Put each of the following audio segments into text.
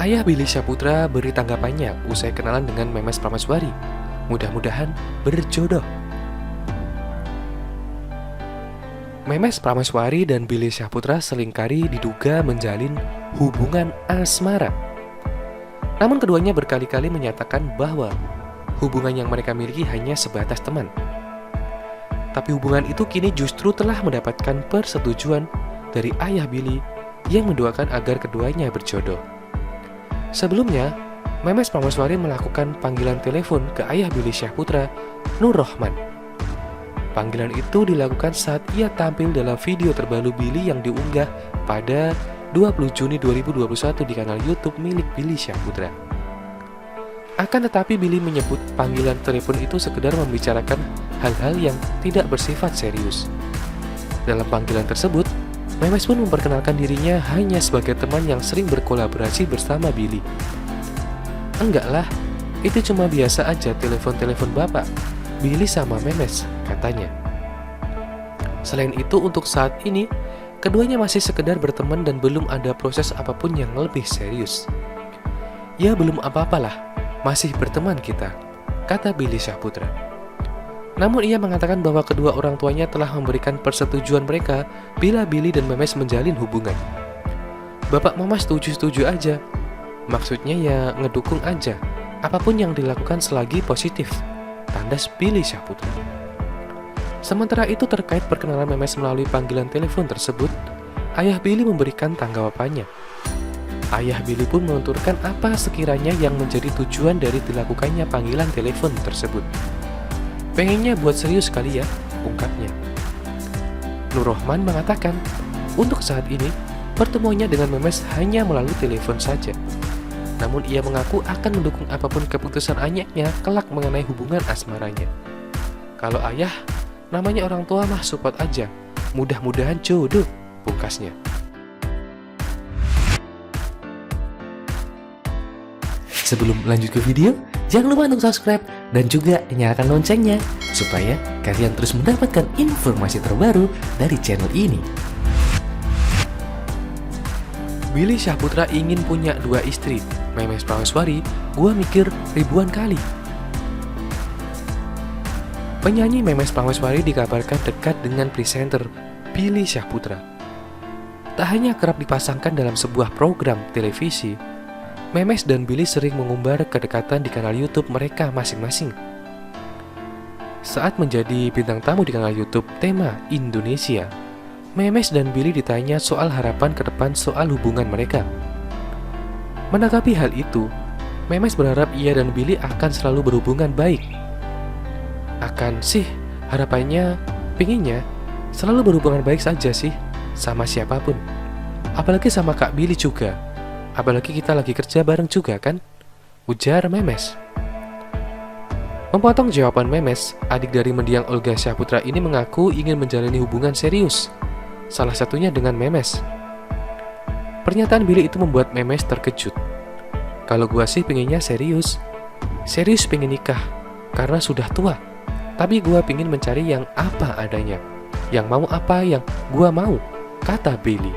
Ayah Billy Syahputra beri tanggapannya usai kenalan dengan Memes Prameswari. Mudah-mudahan berjodoh. Memes Prameswari dan Billy Syahputra selingkari diduga menjalin hubungan asmara. Namun keduanya berkali-kali menyatakan bahwa hubungan yang mereka miliki hanya sebatas teman. Tapi hubungan itu kini justru telah mendapatkan persetujuan dari ayah Billy yang mendoakan agar keduanya berjodoh. Sebelumnya, Memes Prameswari melakukan panggilan telepon ke ayah Billy Syahputra, Nur Rohman. Panggilan itu dilakukan saat ia tampil dalam video terbaru Billy yang diunggah pada 20 Juni 2021 di kanal YouTube milik Billy Syahputra. Akan tetapi Billy menyebut panggilan telepon itu sekedar membicarakan hal-hal yang tidak bersifat serius. Dalam panggilan tersebut, Memes pun memperkenalkan dirinya hanya sebagai teman yang sering berkolaborasi bersama Billy. Enggak lah, itu cuma biasa aja telepon-telepon bapak, Billy sama Memes, katanya. Selain itu, untuk saat ini, keduanya masih sekedar berteman dan belum ada proses apapun yang lebih serius. Ya belum apa-apalah, masih berteman kita, kata Billy Syahputra. Namun ia mengatakan bahwa kedua orang tuanya telah memberikan persetujuan mereka bila Billy dan Memes menjalin hubungan. Bapak mama setuju-setuju aja. Maksudnya ya ngedukung aja, apapun yang dilakukan selagi positif, tandas Billy Syahputra. Sementara itu terkait perkenalan Memes melalui panggilan telepon tersebut, ayah Billy memberikan tanggapannya. Ayah Billy pun menuturkan apa sekiranya yang menjadi tujuan dari dilakukannya panggilan telepon tersebut. Pengennya buat serius kali ya, ungkapnya. Nur Rohman mengatakan, untuk saat ini, pertemuannya dengan Memes hanya melalui telepon saja. Namun ia mengaku akan mendukung apapun keputusan anaknya kelak mengenai hubungan asmaranya. Kalau ayah, namanya orang tua mah support aja. Mudah-mudahan jodoh, pungkasnya. Sebelum lanjut ke video, jangan lupa untuk subscribe dan juga nyalakan loncengnya supaya kalian terus mendapatkan informasi terbaru dari channel ini. Billy Syahputra ingin punya 2 istri, Memes Prameswari, gua mikir ribuan kali. Penyanyi Memes Prameswari dikabarkan dekat dengan presenter Billy Syahputra. Tak hanya kerap dipasangkan dalam sebuah program televisi, Memes dan Billy sering mengumbar kedekatan di kanal YouTube mereka masing-masing. Saat menjadi bintang tamu di kanal YouTube Tema Indonesia, Memes dan Billy ditanya soal harapan ke depan soal hubungan mereka. Menanggapi hal itu, Memes berharap ia dan Billy akan selalu berhubungan baik. Akan sih, harapannya, pinginnya selalu berhubungan baik saja sih, sama siapapun. Apalagi sama Kak Billy juga. Apalagi kita lagi kerja bareng juga kan? Ujar Memes. Memotong jawaban Memes, adik dari mendiang Olga Syahputra ini mengaku ingin menjalani hubungan serius. Salah satunya dengan Memes. Pernyataan Billy itu membuat Memes terkejut. Kalau gua sih pengennya serius. Serius pengen nikah, karena sudah tua. Tapi gua pengen mencari yang apa adanya. Yang mau apa yang gua mau, kata Billy.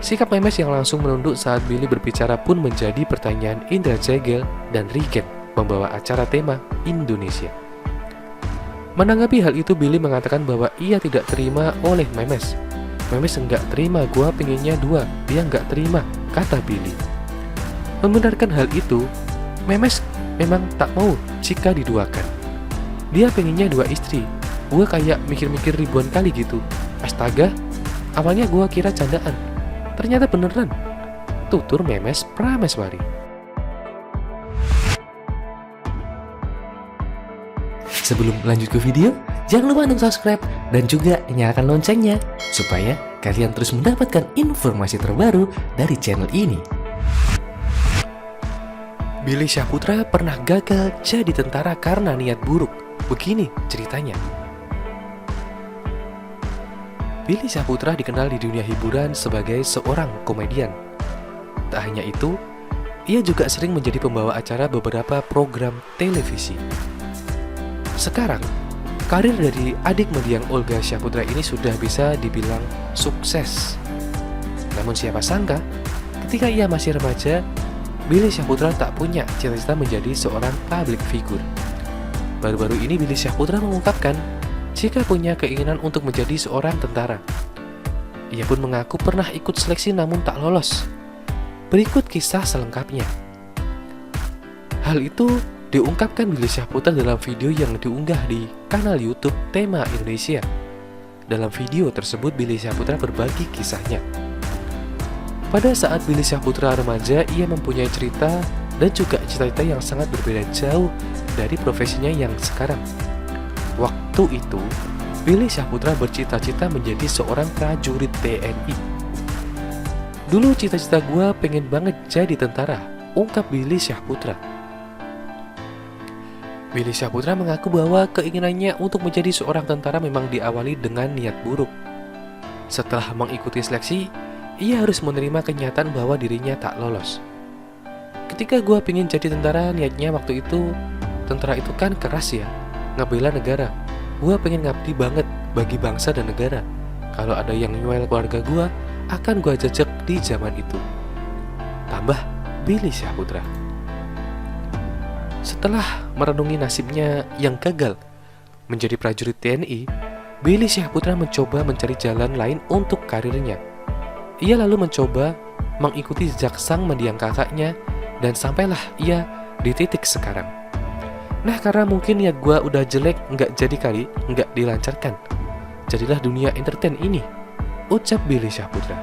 Sikap Memes yang langsung menunduk saat Billy berbicara pun menjadi pertanyaan Indra Jegel dan Rigen membawa acara Tema Indonesia. Menanggapi hal itu, Billy mengatakan bahwa ia tidak terima oleh Memes. Memes enggak terima, gua pengennya 2, dia enggak terima, kata Billy. Membenarkan hal itu, Memes memang tak mau jika diduakan. Dia pengennya 2 istri, gua kayak mikir-mikir ribuan kali gitu. Astaga, awalnya gua kira candaan. Ternyata beneran, tutur Memes Prameswari. Sebelum lanjut ke video, jangan lupa untuk subscribe dan juga nyalakan loncengnya supaya kalian terus mendapatkan informasi terbaru dari channel ini. Billy Syahputra pernah gagal jadi tentara karena niat buruk. Begini ceritanya. Billy Syahputra dikenal di dunia hiburan sebagai seorang komedian. Tak hanya itu, ia juga sering menjadi pembawa acara beberapa program televisi. Sekarang, karir dari adik mendiang Olga Syahputra ini sudah bisa dibilang sukses. Namun siapa sangka, ketika ia masih remaja, Billy Syahputra tak punya cita-cita menjadi seorang public figure. Baru-baru ini Billy Syahputra mengungkapkan jika punya keinginan untuk menjadi seorang tentara. Ia pun mengaku pernah ikut seleksi namun tak lolos. Berikut kisah selengkapnya. Hal itu diungkapkan Billy Syahputra dalam video yang diunggah di kanal YouTube Tema Indonesia. Dalam video tersebut, Billy Syahputra berbagi kisahnya. Pada saat Billy Syahputra remaja, ia mempunyai cerita dan juga cita-cita yang sangat berbeda jauh dari profesinya yang sekarang. Waktu itu, Billy Syahputra bercita-cita menjadi seorang prajurit TNI. Dulu cita-cita gue pengen banget jadi tentara, ungkap Billy Syahputra. Billy Syahputra mengaku bahwa keinginannya untuk menjadi seorang tentara memang diawali dengan niat buruk. Setelah mengikuti seleksi, ia harus menerima kenyataan bahwa dirinya tak lolos. Ketika gue pengen jadi tentara, niatnya waktu itu, tentara itu kan keras ya, ngebela negara. Gue pengen ngabdi banget bagi bangsa dan negara. Kalau ada yang nyuel keluarga gue, akan gue jejak di zaman itu, tambah Billy Syahputra. Setelah merenungi nasibnya yang gagal menjadi prajurit TNI, Billy Syahputra mencoba mencari jalan lain untuk karirnya. Ia lalu mencoba mengikuti jejak sang mendiang kakaknya dan sampailah ia di titik sekarang. Nah, karena mungkin niat gua udah jelek, nggak jadi kali, nggak dilancarkan. Jadilah dunia entertain ini, ucap Billy Syahputra.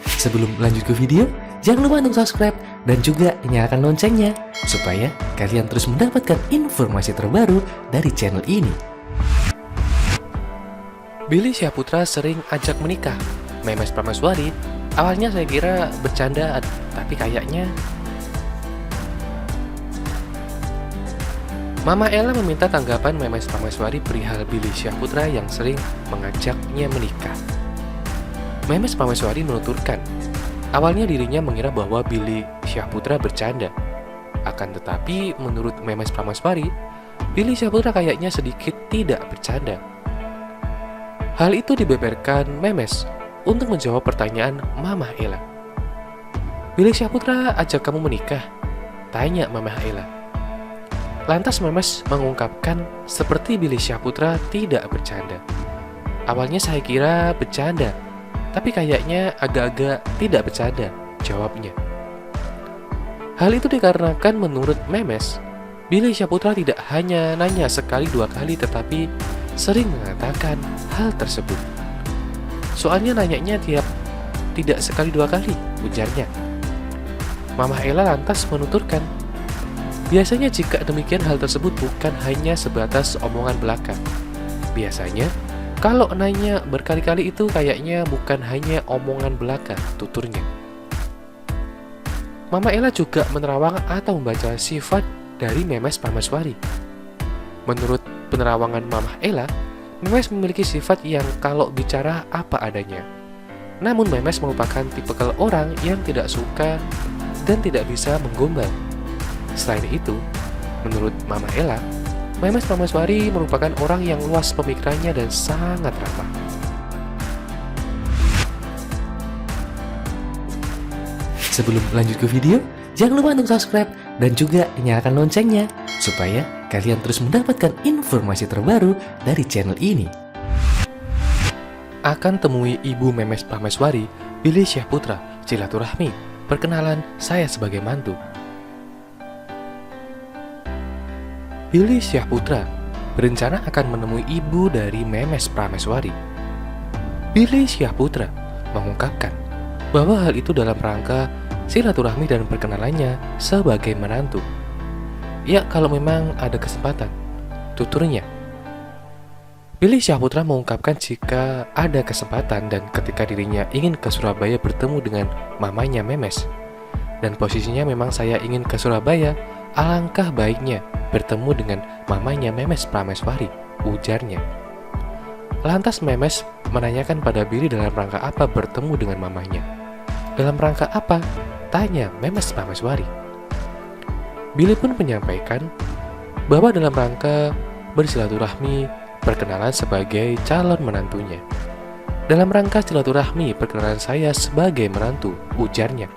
Sebelum lanjut ke video, jangan lupa untuk subscribe dan juga nyalakan loncengnya supaya kalian terus mendapatkan informasi terbaru dari channel ini. Billy Syahputra sering ajak menikah Memes Prameswari. Awalnya saya kira bercanda, tapi kayaknya Mama Ella meminta tanggapan Memes Prameswari perihal Billy Syahputra yang sering mengajaknya menikah. Memes Prameswari menuturkan, awalnya dirinya mengira bahwa Billy Syahputra bercanda. Akan tetapi, menurut Memes Prameswari, Billy Syahputra kayaknya sedikit tidak bercanda. Hal itu dibeberkan Memes untuk menjawab pertanyaan Mama Ella. Billy Syahputra ajak kamu menikah? Tanya Mama Ella. Lantas Memes mengungkapkan seperti Billy Syahputra tidak bercanda. Awalnya saya kira bercanda, tapi kayaknya agak-agak tidak bercanda, jawabnya. Hal itu dikarenakan menurut Memes, Billy Syahputra tidak hanya nanya sekali dua kali tetapi sering mengatakan hal tersebut. Soalnya nanyanya tidak sekali dua kali, ujarnya. Mama Ella lantas menuturkan, biasanya jika demikian hal tersebut bukan hanya sebatas omongan belaka. Biasanya, kalau nanya berkali-kali itu kayaknya bukan hanya omongan belaka, tuturnya. Mama Ella juga menerawang atau membaca sifat dari Memes Prameswari. Menurut penerawangan Mama Ella, Memes memiliki sifat yang kalau bicara apa adanya. Namun Memes merupakan tipikal orang yang tidak suka dan tidak bisa menggombal. Selain itu, menurut Mama Ella, Memes Prameswari merupakan orang yang luas pemikirannya dan sangat ramah. Sebelum lanjut ke video, jangan lupa untuk subscribe dan juga nyalakan loncengnya supaya kalian terus mendapatkan informasi terbaru dari channel ini. Akan temui Ibu Memes Prameswari, Billy Syahputra, silaturahmi, perkenalan saya sebagai mantu. Billy Syahputra berencana akan menemui ibu dari Memes Prameswari. Billy Syahputra mengungkapkan bahwa hal itu dalam rangka silaturahmi dan perkenalannya sebagai menantu. Ya, kalau memang ada kesempatan, tuturnya. Billy Syahputra mengungkapkan jika ada kesempatan dan ketika dirinya ingin ke Surabaya bertemu dengan mamanya Memes. Dan posisinya memang saya ingin ke Surabaya, alangkah baiknya bertemu dengan mamanya Memes Prameswari, ujarnya. Lantas Memes menanyakan pada Billy dalam rangka apa bertemu dengan mamanya. Dalam rangka apa? Tanya Memes Prameswari. Billy pun menyampaikan bahwa dalam rangka bersilaturahmi, perkenalan sebagai calon menantunya. Dalam rangka silaturahmi perkenalan saya sebagai menantu, ujarnya.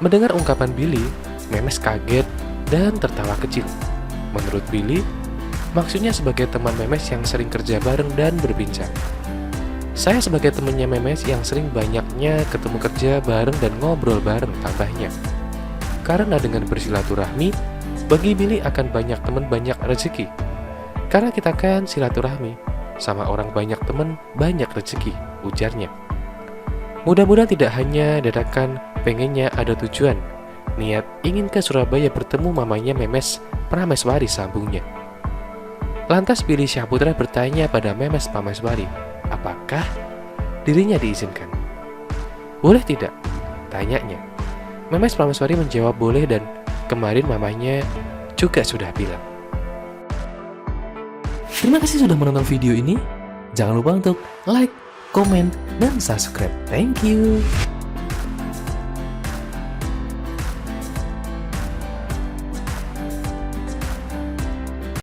Mendengar ungkapan Billy, Memes kaget dan tertawa kecil. Menurut Billy, maksudnya sebagai teman Memes yang sering kerja bareng dan berbincang. Saya sebagai temannya Memes yang sering banyaknya ketemu kerja bareng dan ngobrol bareng, tambahnya. Karena dengan bersilaturahmi, bagi Billy akan banyak teman banyak rezeki. Karena kita kan silaturahmi, sama orang banyak teman banyak rezeki, ujarnya. Mudah-mudahan tidak hanya dadakan pengennya ada tujuan, niat ingin ke Surabaya bertemu mamanya Memes Prameswari, sambungnya. Lantas Billy Syahputra bertanya pada Memes Prameswari, apakah dirinya diizinkan? Boleh tidak? Tanyanya. Memes Prameswari menjawab boleh dan kemarin mamanya juga sudah bilang. Terima kasih sudah menonton video ini. Jangan lupa untuk like, komen, dan subscribe. Thank you.